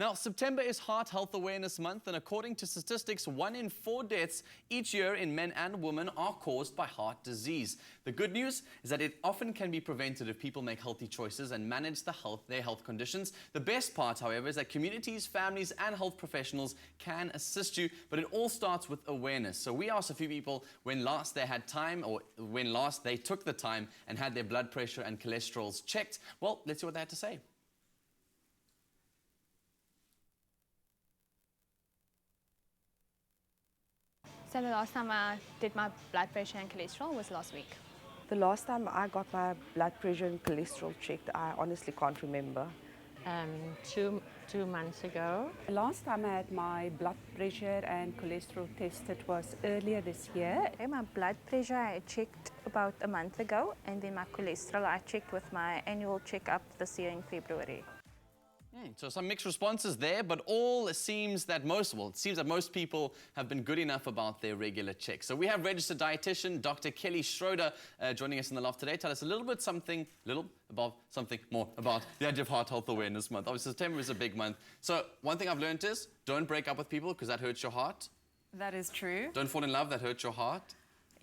Now, September is Heart Health Awareness Month, and according to statistics, 1 in 4 deaths each year in men and women are caused by heart disease. The good news is that it often can be prevented if people make healthy choices and manage their health conditions. The best part, however, is that communities, families, and health professionals can assist you, but it all starts with awareness. So we asked a few people when last they had time, or when last they took the time and had their blood pressure and cholesterols checked. Well, let's see what they had to say. So the last time I did my blood pressure and cholesterol was last week. The last time I got my blood pressure and cholesterol checked, I honestly can't remember. 2 months ago. The last time I had my blood pressure and cholesterol tested was earlier this year. Okay, my blood pressure I checked about a month ago, and then my cholesterol I checked with my annual checkup this year in February. So some mixed responses there, but it seems that most people have been good enough about their regular checks. So we have registered dietitian Dr. Kelly Schroeder joining us in the loft today. Tell us a little more about the idea of Heart Health Awareness Month. Obviously, September is a big month. So one thing I've learned is don't break up with people because that hurts your heart. That is true. Don't fall in love, that hurts your heart.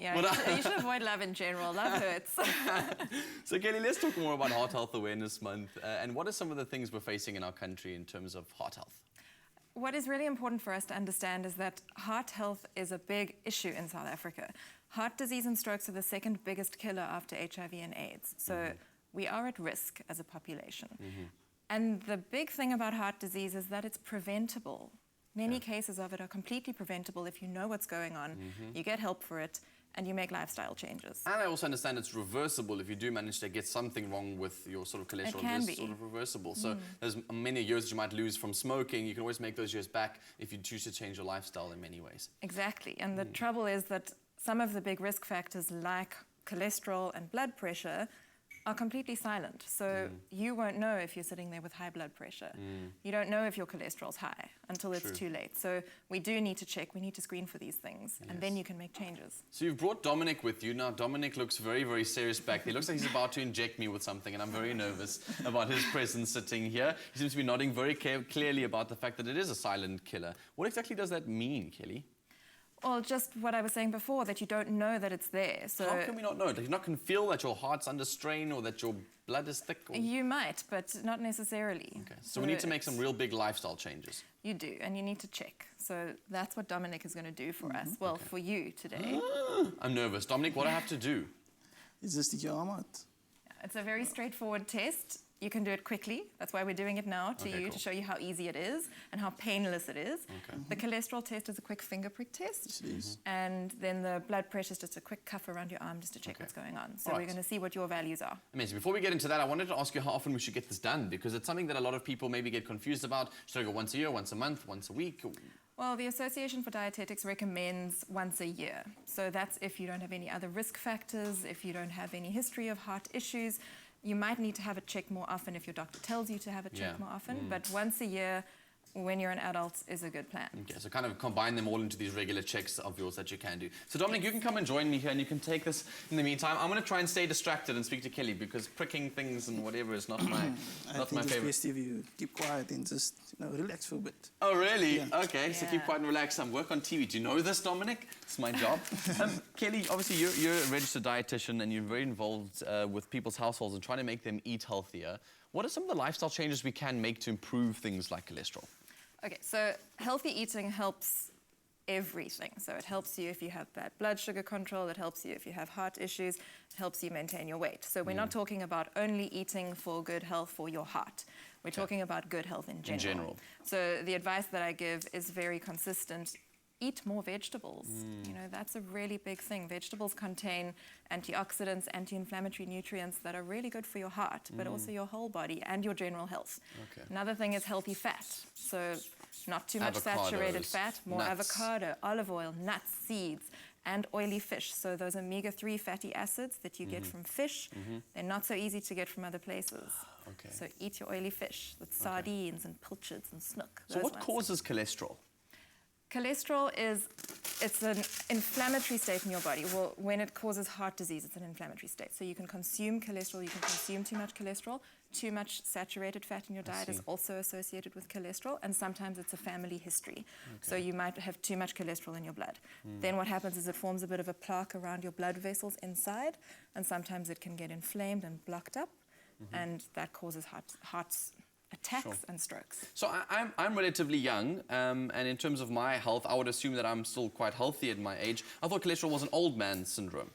Yeah, you should avoid love in general. Love hurts. So, Kelly, let's talk more about Heart Health Awareness Month. And what are some of the things we're facing in our country in terms of heart health? What is really important for us to understand is that heart health is a big issue in South Africa. Heart disease and strokes are the second biggest killer after HIV and AIDS. So we are at risk as a population. And the big thing about heart disease is that it's preventable. Many cases of it are completely preventable if you know what's going on, you get help for it, and you make lifestyle changes. And I also understand it's reversible if you do manage to get something wrong with your sort of cholesterol. It can be. Sort of reversible. So there's many years that you might lose from smoking. You can always make those years back if you choose to change your lifestyle in many ways. Exactly. And the trouble is that some of the big risk factors like cholesterol and blood pressure are completely silent. So you won't know if you're sitting there with high blood pressure. You don't know if your cholesterol's high until it's too late. So we do need to check, we need to screen for these things, and then you can make changes. So you've brought Dominic with you. Now, Dominic looks very, very serious back there. Looks like he's about to inject me with something, and I'm very nervous about his presence sitting here. He seems to be nodding very clearly about the fact that it is a silent killer. What exactly does that mean, Kelly? Well, just what I was saying before, that you don't know that it's there. So how can we not know? Like, you not can feel that your heart's under strain or that your blood is thick? Or... You might, but not necessarily. Okay, so we need to make some real big lifestyle changes. You do, and you need to check. So that's what Dominic is going to do for us. Well, for you today. I'm nervous. Dominic, what do I have to do? Is this the Yamat? It's a very straightforward test. You can do it quickly. That's why we're doing it now to show you how easy it is and how painless it is. The cholesterol test is a quick finger prick test. And then the blood pressure is just a quick cuff around your arm just to check what's going on. So we're going to see what your values are. Amazing. Before we get into that, I wanted to ask you how often we should get this done, because it's something that a lot of people maybe get confused about. Should I go once a year, once a month, once a week? Well, the Association for Dietetics recommends once a year. So that's if you don't have any other risk factors, if you don't have any history of heart issues. You might need to have it checked more often if your doctor tells you to have it checked more often, but once a year when you're an adult is a good plan. Okay, so kind of combine them all into these regular checks of yours that you can do. So Dominic, you can come and join me here and you can take this in the meantime. I'm going to try and stay distracted and speak to Kelly because pricking things and whatever is not my favorite. It's best if you keep quiet and just relax for a bit. Oh, really? Yeah. Okay, so keep quiet and relax and work on TV. Do you know this, Dominic? It's my job. Kelly, obviously you're a registered dietitian and you're very involved with people's households and trying to make them eat healthier. What are some of the lifestyle changes we can make to improve things like cholesterol? Okay, so healthy eating helps everything. So it helps you if you have bad blood sugar control, it helps you if you have heart issues, it helps you maintain your weight. So we're not talking about only eating for good health for your heart. We're talking about good health in general. So the advice that I give is very consistent. Eat more vegetables. You know, that's a really big thing. Vegetables contain antioxidants, anti-inflammatory nutrients that are really good for your heart, but also your whole body and your general health. Another thing is healthy fat. So not too much saturated fat, more avocado, olive oil, nuts, seeds, and oily fish. So those omega-3 fatty acids that you get from fish, they're not so easy to get from other places. So eat your oily fish with sardines and pilchards and snook. So what causes cholesterol? Cholesterol it's an inflammatory state in your body. Well, when it causes heart disease, it's an inflammatory state. So you can consume cholesterol, you can consume too much cholesterol. Too much saturated fat in your diet is also associated with cholesterol, and sometimes it's a family history. So you might have too much cholesterol in your blood. Then what happens is it forms a bit of a plaque around your blood vessels inside, and sometimes it can get inflamed and blocked up, and that causes heart attacks and strokes. So I'm relatively young, and in terms of my health, I would assume that I'm still quite healthy at my age. I thought cholesterol was an old man syndrome.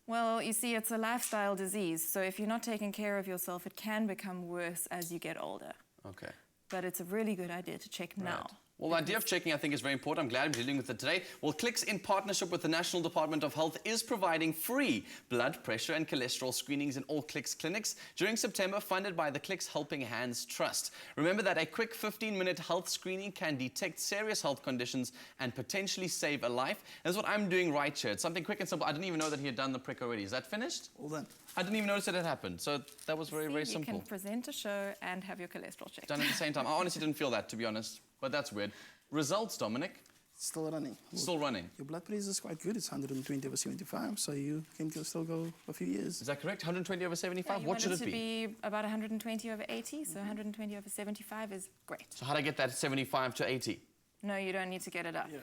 Well, you see, it's a lifestyle disease, so if you're not taking care of yourself, it can become worse as you get older. Okay. But it's a really good idea to check now. Well, the idea of checking, I think, is very important. I'm glad I'm dealing with it today. Well, Clicks, in partnership with the National Department of Health, is providing free blood pressure and cholesterol screenings in all Clicks clinics during September, funded by the Clicks Helping Hands Trust. Remember that a quick 15-minute health screening can detect serious health conditions and potentially save a life. That's what I'm doing right here. It's something quick and simple. I didn't even know that he had done the prick already. Is that finished? All done. I didn't even notice it had happened. So that was very, very simple. You can present a show and have your cholesterol checked. Done at the same time. I honestly didn't feel that, to be honest. But that's weird. Results, Dominic? Still running. Still running. Your blood pressure is quite good. It's 120/75, so you can still go a few years. Is that correct? 120/75? Yeah, What should it be? be about 120/80, so 120/75 is great. So how do I get that 75 to 80? No, you don't need to get it up. Yeah.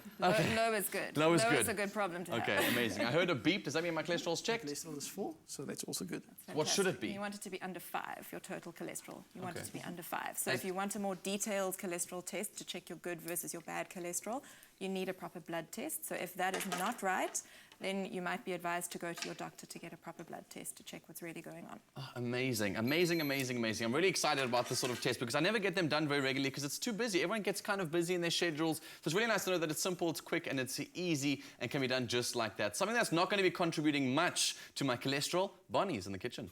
Low is good. Low is good. is a good problem to have. Okay, amazing. I heard a beep. Does that mean my cholesterol's checked? Cholesterol is 4, so that's also good. What should it be? You want it to be under 5, your total cholesterol. You want it Okay. to be under 5. So if you want a more detailed cholesterol test to check your good versus your bad cholesterol, you need a proper blood test. So if that is not right, then you might be advised to go to your doctor to get a proper blood test to check what's really going on. Oh, amazing, amazing, amazing, amazing. I'm really excited about this sort of test because I never get them done very regularly because it's too busy. Everyone gets kind of busy in their schedules. So it's really nice to know that it's simple, it's quick, and it's easy and can be done just like that. Something that's not going to be contributing much to my cholesterol, Bonnie's in the kitchen.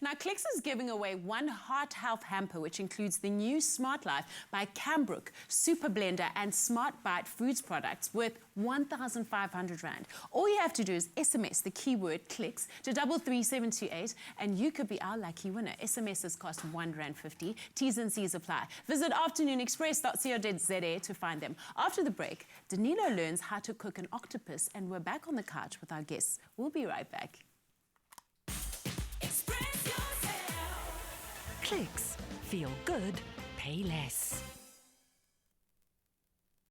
Now, Clicks is giving away one heart health hamper, which includes the new Smart Life by Cambrook, Super Blender, and Smart Bite Foods products worth 1,500 Rand. All you have to do is SMS the keyword Clicks to 33728, and you could be our lucky winner. SMSs cost R1.50. T's and C's apply. Visit afternoonexpress.co.za to find them. After the break, Danilo learns how to cook an octopus, and we're back on the couch with our guests. We'll be right back. Clicks. Feel good, pay less.